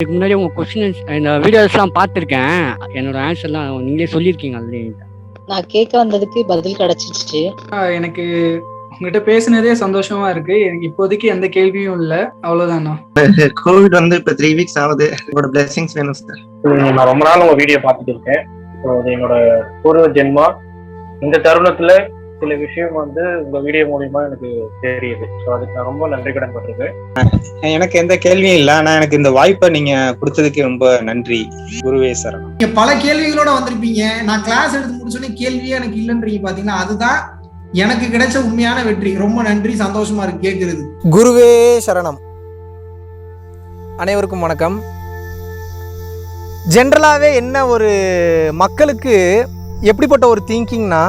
இதுக்கு முன்னாடி உங்கள் கொஸ்டின்ஸ் இந்த வீடியோஸ்லாம் பார்த்துருக்கேன். என்னோட ஆன்சர்லாம் நீங்களே சொல்லியிருக்கீங்க ஆல்ரெடி. நான் கேட்க வந்ததுக்கு பதில் கிடைச்சிச்சு. எனக்கு உங்ககிட்ட பேசுனதே சந்தோஷமா இருக்கு. எனக்கு இப்போதைக்கு எந்த கேள்வியும் இல்லை. அவ்வளவுதானா? கோவிட் வந்து இப்ப 3 வீக்ஸ் ஆகுது. உங்களோட பிளெஸிங்ஸ் வேணும் சார். நான் ரொம்ப நாள் உங்க வீடியோ பார்த்துட்டு இருக்கேன். அது என்னோட பூர்வ ஜென்மா. இந்த தருணத்துல சில விஷயம் வந்து உங்க வீடியோ மூலியமா எனக்கு தெரியுது. ஸோ அதுக்கு நான் ரொம்ப நன்றி கடன் பட்டிருக்கேன். எனக்கு எந்த கேள்வியும் இல்லை. ஆனா எனக்கு இந்த வாய்ப்பை நீங்க கொடுத்ததுக்கு ரொம்ப நன்றி. குருவே சரணம். நீங்க பல கேள்விகளோட வந்திருப்பீங்க. நான் கிளாஸ் எடுத்து முடிச்சோன்னே கேள்வியே எனக்கு இல்லைன்றீங்க. பாத்தீங்கன்னா அதுதான் எனக்கு கிடைச்ச உண்மையான வெற்றி. ரொம்ப நன்றி, சந்தோஷமா இருக்கு கேட்கறது. குருவே சரணம். அனைவருக்கும் வணக்கம். ஜென்ரலாகவே என்ன ஒரு மக்களுக்கு எப்படிப்பட்ட ஒரு திங்கிங்னா,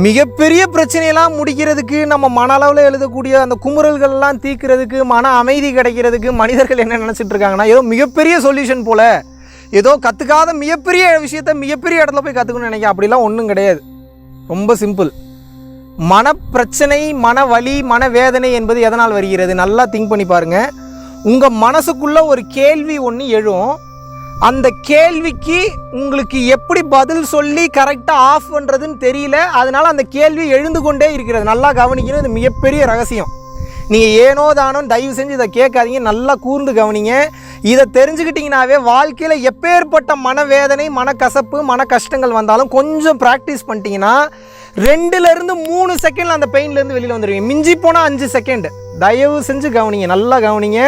மிகப்பெரிய பிரச்சனையெல்லாம் முடிக்கிறதுக்கு நம்ம மன அளவில் எழுதக்கூடிய அந்த குமுறல்கள்லாம் தீர்க்கிறதுக்கு மன அமைதி கிடைக்கிறதுக்கு மனிதர்கள் என்ன நினச்சிட்டு இருக்காங்கன்னா, ஏதோ மிகப்பெரிய சொல்யூஷன் போல், ஏதோ கற்றுக்காத மிகப்பெரிய விஷயத்த மிகப்பெரிய இடத்துல போய் கற்றுக்கணும்னு நினைக்க. அப்படிலாம் ஒன்றும் கிடையாது. ரொம்ப சிம்பிள். மனப்பிரச்சனை, மன வலி, மனவேதனை என்பது எதனால் வருகிறது? நல்லா திங்க் பண்ணி பாருங்கள். உங்கள் மனசுக்குள்ளே ஒரு கேள்வி ஒன்று எழும். அந்த கேள்விக்கு உங்களுக்கு எப்படி பதில் சொல்லி கரெக்டாக ஆஃப் பண்ணுறதுன்னு தெரியல. அதனால் அந்த கேள்வி எழுந்து கொண்டே இருக்கிறது. நல்லா கவனிக்கணும். இது மிகப்பெரிய ரகசியம். நீங்கள் ஏனோ தானோ தயவு செஞ்சு இதை கேட்காதீங்க. நல்லா கூர்ந்து கவனிங்க. இதை தெரிஞ்சுக்கிட்டிங்கனாவே வாழ்க்கையில் எப்பேற்பட்ட மனவேதனை, மனக்கசப்பு, மன கஷ்டங்கள் வந்தாலும் கொஞ்சம் ப்ராக்டிஸ் பண்ணிட்டீங்கன்னா 2லேருந்து 3 செகண்டில் அந்த பெயின்லேருந்து வெளியில் வந்துடுவீங்க. மிஞ்சி போனால் 5 செகண்ட். தயவு செஞ்சு கவனிங்க, நல்லா கவனிங்க.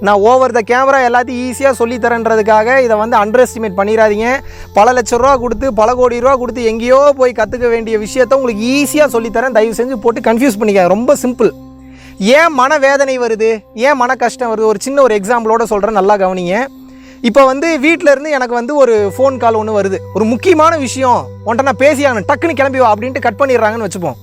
நான் ஓவர் த கேமரா எல்லாத்தையும் ஈஸியாக சொல்லித்தரேன்றதுக்காக இதை வந்து அண்டர் எஸ்டிமேட் பண்ணிடாதீங்க. பல லட்ச ரூபா கொடுத்து, பல கோடி ரூபா கொடுத்து எங்கேயோ போய் கற்றுக்க வேண்டிய விஷயத்த உங்களுக்கு ஈஸியாக சொல்லித்தரேன். தயவு செஞ்சு போட்டு கன்ஃபியூஸ் பண்ணிக்க. ரொம்ப சிம்பிள். ஏன் மனவேதனை வருது, ஏன் மன கஷ்டம் வருது? ஒரு சின்ன ஒரு எக்ஸாம்பிளோட சொல்கிறேன், நல்லா கவனிங்க. இப்போ வந்து வீட்டிலேருந்து எனக்கு வந்து ஒரு ஃபோன் கால் ஒன்று வருது. ஒரு முக்கியமான விஷயம் உன்ட்ட நான் பேசியாகணும், டக்குன்னு கிளம்பி வா அப்படின்ட்டு கட் பண்ணிடுறாங்கன்னு வச்சுப்போம்.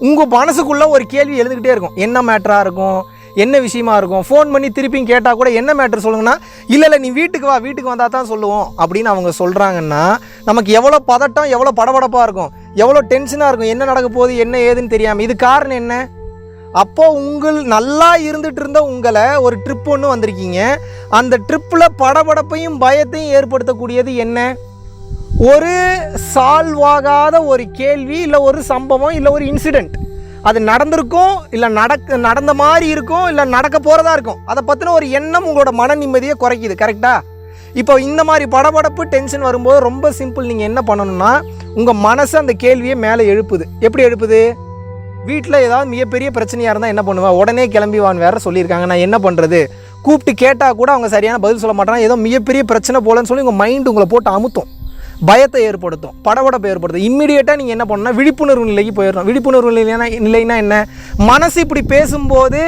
உங்கள் மனசுக்குள்ளே ஒரு கேள்வி எழுந்துக்கிட்டே இருக்கும். என்ன மேட்டராக இருக்கும், என்ன விஷயமா இருக்கும்? ஃபோன் பண்ணி திருப்பியும் கேட்டால் கூட என்ன மேட்ரு சொல்லுங்கன்னா, இல்லை நீ வீட்டுக்கு வா, வீட்டுக்கு வந்தால் தான் சொல்லுவோம் அப்படின்னு அவங்க சொல்கிறாங்கன்னா, நமக்கு எவ்வளோ பதட்டம், எவ்வளோ படபடப்பாக இருக்கும், எவ்வளோ டென்ஷனாக இருக்கும். என்ன நடக்க போகுது, என்ன ஏதுன்னு தெரியாமல். இது காரணம் என்ன? அப்போது நல்லா இருந்துகிட்டு இருந்த உங்களை ஒரு ட்ரிப் ஒன்று வந்திருக்கீங்க. அந்த ட்ரிப்பில் படபடப்பையும் பயத்தையும் ஏற்படுத்தக்கூடியது என்ன? ஒரு சால்வ் ஆகாத ஒரு கேள்வி, இல்லை ஒரு சம்பவம், இல்லை ஒரு இன்சிடெண்ட். அது நடந்திருக்கும், இல்லை நடந்த மாதிரி இருக்கும், இல்லை நடக்க போகிறதா இருக்கும். அதை பற்றின ஒரு எண்ணம் உங்களோட மன நிம்மதியை குறைக்குது. கரெக்டாக? இப்போ இந்த மாதிரி படபடப்பு, டென்ஷன் வரும்போது ரொம்ப சிம்பிள். நீங்கள் என்ன பண்ணணும்னா, உங்கள் மனசு அந்த கேள்வியை மேலே எழுப்புது. எப்படி எழுப்புது? வீட்டில் ஏதாவது மிகப்பெரிய பிரச்சனையாக இருந்தால் என்ன பண்ணுவேன்? உடனே கிளம்பி வான்னு வேறு சொல்லியிருக்காங்க. நான் என்ன பண்ணுறது? கூப்பிட்டு கேட்டால் கூட அவங்க சரியான பதில் சொல்ல மாட்டாங்க. ஏதோ மிகப்பெரிய பிரச்சனை போலன்னு சொல்லி உங்கள் மைண்டு உங்களை போட்டு அமுத்தும், பயத்தை ஏற்படுத்தும், படபடப்பை ஏற்படுத்தும். இம்மிடியேட்டாக நீங்கள் என்ன பண்ணணும்னா விழிப்புணர்வு நிலைக்கு போயிடணும். விழிப்புணர்வு நிலைனா என்ன? மனசு இப்படி பேசும்போது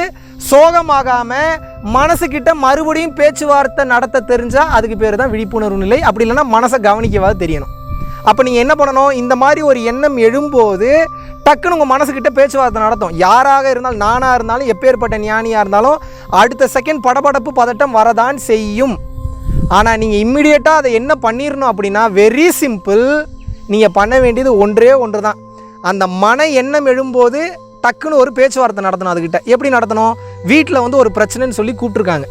சோகமாகாமல் மனசுக்கிட்ட மறுபடியும் பேச்சுவார்த்தை நடத்த தெரிஞ்சால் அதுக்கு பேர் தான் விழிப்புணர்வு நிலை. அப்படி இல்லைன்னா மனசை கவனிக்கவாது தெரியணும். அப்போ நீங்கள் என்ன பண்ணணும்? இந்த மாதிரி ஒரு எண்ணம் எழும்போது டக்குன்னு உங்கள் மனசுக்கிட்ட பேச்சுவார்த்தை நடத்தும். யாராக இருந்தாலும், நானாக இருந்தாலும், எப்பேற்பட்ட ஞானியாக இருந்தாலும் அடுத்த செகண்ட் படபடப்பு, பதட்டம் வரதான் செய்யும். ஆனால் நீங்கள் இம்மிடியேட்டாக அதை என்ன பண்ணிடணும் அப்படின்னா, வெரி சிம்பிள். நீங்கள் பண்ண வேண்டியது ஒன்றே ஒன்று தான். அந்த மன எண்ணம் எழும்போது டக்குன்னு ஒரு பேச்சுவார்த்தை நடத்தணும் அதுக்கிட்ட. எப்படி நடத்தணும்? வீட்டில் வந்து ஒரு பிரச்சனைன்னு சொல்லி கூப்பிட்ருக்காங்க.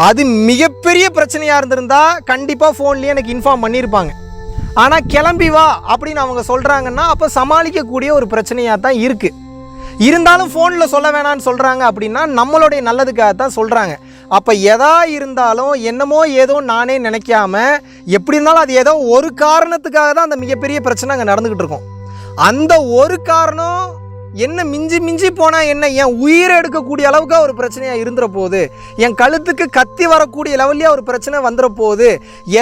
அது மிகப்பெரிய பிரச்சனையாக இருந்திருந்தா கண்டிப்பாக ஃபோன்லேயே எனக்கு இன்ஃபார்ம் பண்ணியிருப்பாங்க. ஆனால் கிளம்பி வா அப்படின்னு அவங்க சொல்கிறாங்கன்னா அப்போ சமாளிக்கக்கூடிய ஒரு பிரச்சனையாக தான் இருக்குது. இருந்தாலும் ஃபோனில் சொல்ல வேணான்னு சொல்கிறாங்க அப்படின்னா நம்மளுடைய நல்லதுக்காக தான் சொல்கிறாங்க. அப்போ எதா இருந்தாலும் என்னமோ ஏதோ நானே நினைக்காம, எப்படி இருந்தாலும் அது ஏதோ ஒரு காரணத்துக்காக தான் அந்த மிகப்பெரிய பிரச்சனை அங்கே நடந்துக்கிட்டு இருக்கும். அந்த ஒரு காரணம் என்ன மிஞ்சி போனால் என்ன, என் உயிரை எடுக்கக்கூடிய அளவுக்கு ஒரு பிரச்சனையாக இருந்துற போகுது, என் கழுத்துக்கு கத்தி வரக்கூடிய லெவல்லையே ஒரு பிரச்சனை வந்துட போகுது.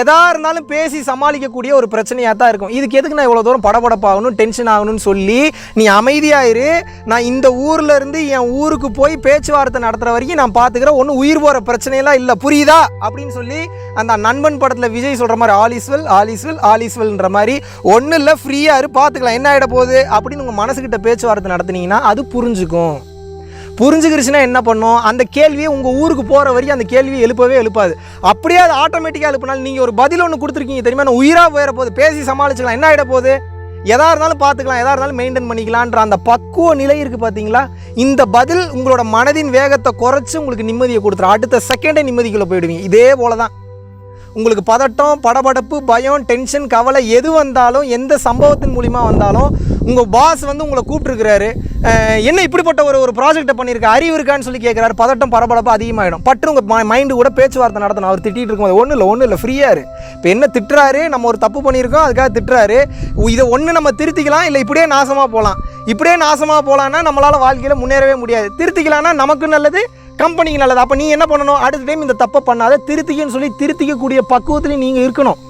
எதா இருந்தாலும் பேசி சமாளிக்கக்கூடிய ஒரு பிரச்சனையாக தான் இருக்கும். இதுக்கு எதுக்கு நான் இவ்வளோ தூரம் படபடப்பாகணும், டென்ஷன் ஆகணும்னு சொல்லி நீ அமைதியாயிரு. நான் இந்த ஊரில் இருந்து என் ஊருக்கு போய் பேச்சுவார்த்தை நடத்துகிற வரைக்கும் நான் பார்த்துக்கிறேன். ஒன்றும் உயிர் போகிற பிரச்சனையெல்லாம் இல்லை, புரியுதா அப்படின்னு சொல்லி அந்த நண்பன் படத்தில் விஜய் சொல்கிற மாதிரி ஆலிஸ்வெல்ன்ற மாதிரி ஒன்றும் இல்லை, ஃப்ரீயாக இரு, பார்த்துக்கலாம், என்ன ஆகிட போகுது அப்படின்னு உங்கள் மனசுக்கிட்ட பேச்சுவார்த்தை நடத்துனீங்கன்னா அது புரிஞ்சுக்கும். புரிஞ்சுக்கிருச்சுன்னா என்ன பண்ணும்? அந்த கேள்வியை உங்கள் ஊருக்கு போகிற வரைக்கும் அந்த கேள்வியை எழுப்பாது. அப்படியே அது ஆட்டோமேட்டிக்காக எழுப்பினாலும் நீங்கள் ஒரு பதில் ஒன்று கொடுத்துருக்கீங்க தெரியுமா, நான் உயிராக போயிட போகுது, பேசி சமாளிச்சுக்கலாம், என்ன ஆகிட போகுது, எதா இருந்தாலும் பார்த்துக்கலாம், எதா இருந்தாலும் மெயின்டைன் பண்ணிக்கலான்ற அந்த பக்குவ நிலை இருக்குது பார்த்தீங்களா? இந்த பதில் உங்களோட மனதின் வேகத்தை குறைச்சி உங்களுக்கு நிம்மதியை கொடுத்துரும். அடுத்த செகண்டே நிம்மதிக்குள்ளே போயிடுவீங்க. இதே போல தான் உங்களுக்கு பதட்டம், படபடப்பு, பயம், டென்ஷன், கவலை எது வந்தாலும், எந்த சம்பவத்தின் மூலிமா வந்தாலும், உங்கள் பாஸ் வந்து உங்களை கூப்பிட்டுருக்கிறாரு, என்ன இப்படிப்பட்ட ஒரு ப்ராஜெக்டை பண்ணியிருக்க, அறிவு இருக்கான்னு சொல்லி கேட்குறாரு, பதட்டம் பரபரப்பு அதிகமாகிடும். பட்டு உங்கள் மைண்டு கூட பேச்சுவார்த்தை நடத்தணும். அவர் திட்டிகிட்டு இருக்கும்போது ஒன்றும் இல்லை ஃப்ரீயாக இரு. இப்போ என்ன திட்டுறாரு, நம்ம ஒரு தப்பு பண்ணியிருக்கோம் அதுக்காக திட்டுறாரு, இதை ஒன்று நம்ம திருத்திக்கலாம், இல்லை இப்படியே நாசமாக போகலாம். இப்படியே நாசமாக போகலான்னா நம்மளால் வாழ்க்கையில் முன்னேறவே முடியாது. திருத்திக்கலான்னா நமக்கு நல்லது, கம்பெனிக்கு நல்லது. அப்போ நீ என்ன பண்ணணும், அடுத்த டைம் இந்த தப்பை பண்ணாத, திருத்திக்கன்னு சொல்லி திருத்திக்கக்கூடிய பக்குவத்துலேயும் நீங்கள் இருக்கணும்.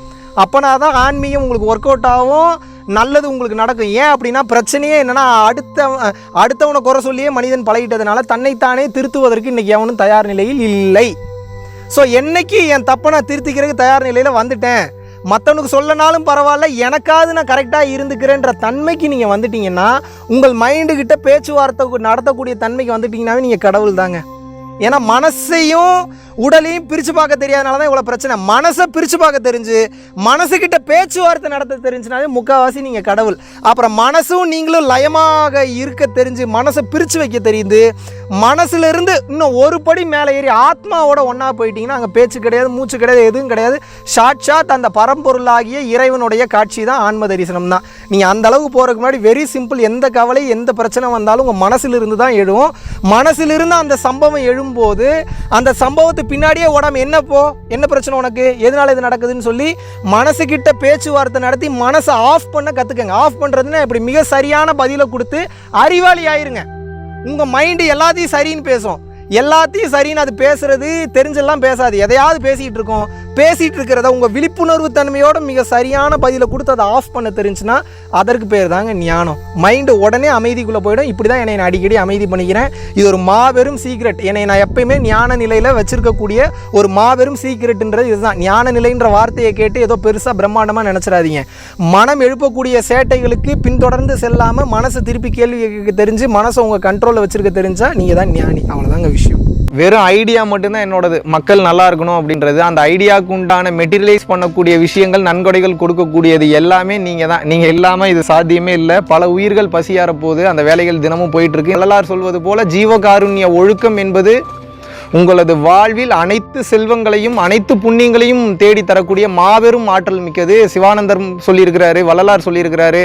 அப்போனா தான் ஆன்மீகம் உங்களுக்கு ஒர்க் அவுட் ஆகும், நல்லது உங்களுக்கு நடக்கும். ஏன் அப்படின்னா பிரச்சனையே என்னென்னா அடுத்தவனை குறை சொல்லியே மனிதன் பழகிட்டதுனால தன்னைத்தானே திருத்துவதற்கு இன்றைக்கி எவனும் தயார் நிலையில் இல்லை. ஸோ என்னைக்கு என் தப்பை நான் திருத்திக்கிறதுக்கு தயார் நிலையில் வந்துட்டேன், மற்றவனுக்கு சொல்லனாலும் பரவாயில்ல, எனக்காவது நான் கரெக்டாக இருந்துக்கிறேன்ற தன்மைக்கு நீங்கள் வந்துட்டீங்கன்னா, உங்கள் மைண்டுக்கிட்ட பேச்சுவார்த்தை நடத்தக்கூடிய தன்மைக்கு வந்துட்டிங்கன்னாவே நீங்கள் கடவுள் தாங்க. ஏன்னா மனசையும் உடலையும் பிரித்து பார்க்க தெரியாதனால தான் இவ்வளோ பிரச்சனை. மனசை பிரித்து பார்க்க தெரிஞ்சு மனசுக்கிட்ட பேச்சுவார்த்தை நடத்த தெரிஞ்சுனாலே முக்கால்வாசி நீங்கள் கடவுள். அப்புறம் மனசும் நீங்களும் லயமாக இருக்க தெரிஞ்சு மனசை பிரித்து வைக்க தெரியுது. மனசுலேருந்து இன்னும் ஒரு படி மேலே ஏறி ஆத்மாவோட ஒன்றா போயிட்டீங்கன்னா அங்கே பேச்சு கிடையாது, மூச்சு கிடையாது, எதுவும் கிடையாது. சாட்சாத் அந்த பரம்பொருளாகிய இறைவனுடைய காட்சி தான் ஆன்ம தரிசனம் தான். நீங்கள் அந்த அளவுக்கு போகிறதுக்கு முன்னாடி வெரி சிம்பிள், எந்த கவலை எந்த பிரச்சனை வந்தாலும் உங்கள் மனசிலிருந்து தான் எழுவும். மனசிலிருந்து அந்த சம்பவம் எழும்போது அந்த சம்பவத்தை பின்னாடியே ஓடாம என்ன பிரச்சனை உனக்கு, எதனால இது நடக்குதுன்னு சொல்லி மனசுக்கிட்ட பேச்சுவார்த்தை நடத்தி மனசை ஆஃப் பண்ண கற்றுக்கங்க. ஆஃப் பண்ணுறதுன்னா இப்படி மிக சரியான பதிலை கொடுத்து அறிவாளி ஆயிருங்க. உங்கள் மைண்டு எல்லாத்தையும் சரின்னு பேசும், எல்லாத்தையும் சரின்னு அது பேசுறது தெரிஞ்செல்லாம் பேசாது, எதையாவது பேசிகிட்டு இருக்கோம். பேசிகிட்டு இருக்கிறத உங்கள் விழிப்புணர்வு தன்மையோட மிக சரியான பதிலை கொடுத்து அதை ஆஃப் பண்ண தெரிஞ்சுன்னா அதற்கு பேர் தாங்க ஞானம். மைண்டு உடனே அமைதிக்குள்ளே போயிடும். இப்படி தான் என்னை நான் அடிக்கடி அமைதி பண்ணிக்கிறேன். இது ஒரு மாபெரும் சீக்ரெட். என்னை நான் எப்பயுமே ஞான நிலையில் வச்சிருக்கக்கூடிய ஒரு மாபெரும் சீக்ரெட்டுன்றது இதுதான். ஞான நிலைன்ற வார்த்தையை கேட்டு ஏதோ பெருசாக பிரம்மாண்டமாக நினச்சிடாதீங்க. மனம் எழுப்பக்கூடிய சேட்டைகளுக்கு பின்தொடர்ந்து செல்லாமல் மனசை திருப்பி கேள்வி கேட்க தெரிஞ்சு மனசை உங்கள் கண்ட்ரோலில் வச்சுருக்க தெரிஞ்சால் நீங்கள் தான் ஞானி. அவ்வளோதாங்க விஷயம். வெறும் ஐடியா மட்டும்தான் என்னோடது, மக்கள் நல்லா இருக்கணும் அப்படின்றது. அந்த ஐடியாவுக்கு உண்டான மெட்டீரியலைஸ் பண்ணக்கூடிய விஷயங்கள், நன்கொடைகள் கொடுக்கக்கூடியது எல்லாமே நீங்கள் தான். நீங்கள் இல்லாமல் இது சாத்தியமே இல்லை. பல உயிர்கள் பசியார போது அந்த வேலைகள் தினமும் போயிட்டுருக்கு. வள்ளலார் சொல்வது போல ஜீவகாருண்ய ஒழுக்கம் என்பது உங்களது வாழ்வில் அனைத்து செல்வங்களையும் அனைத்து புண்ணியங்களையும் தேடி தரக்கூடிய மாபெரும் ஆற்றல் மிக்கது. சிவானந்தர் சொல்லியிருக்கிறாரு, வள்ளலார் சொல்லியிருக்கிறாரு,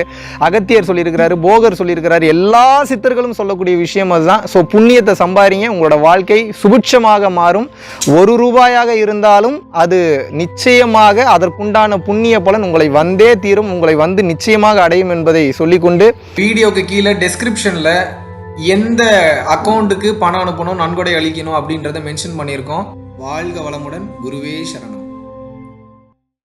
அகத்தியர் சொல்லியிருக்கிறாரு, போகர் சொல்லியிருக்கிறாரு. எல்லா சித்தர்களும் சொல்லக்கூடிய விஷயம் அதுதான். ஸோ புண்ணியத்தை சம்பாதிங்க, உங்களோட வாழ்க்கை சுபிட்சமாக மாறும். ₹1 இருந்தாலும் அது நிச்சயமாக அதற்குண்டான புண்ணிய பலன் உங்களை வந்தே தீரும், உங்களை வந்து நிச்சயமாக அடையும் என்பதை சொல்லிக்கொண்டு வீடியோக்கு கீழே டெஸ்கிரிப்ஷனில் எந்த அக்கௌண்ட்டுக்கு பணம் அனுப்பணும், நன்கொடை அளிக்கணும் அப்படின்றத மென்ஷன் பண்ணியிருக்கோம். வாழ்க வளமுடன். குருவே சரணம்.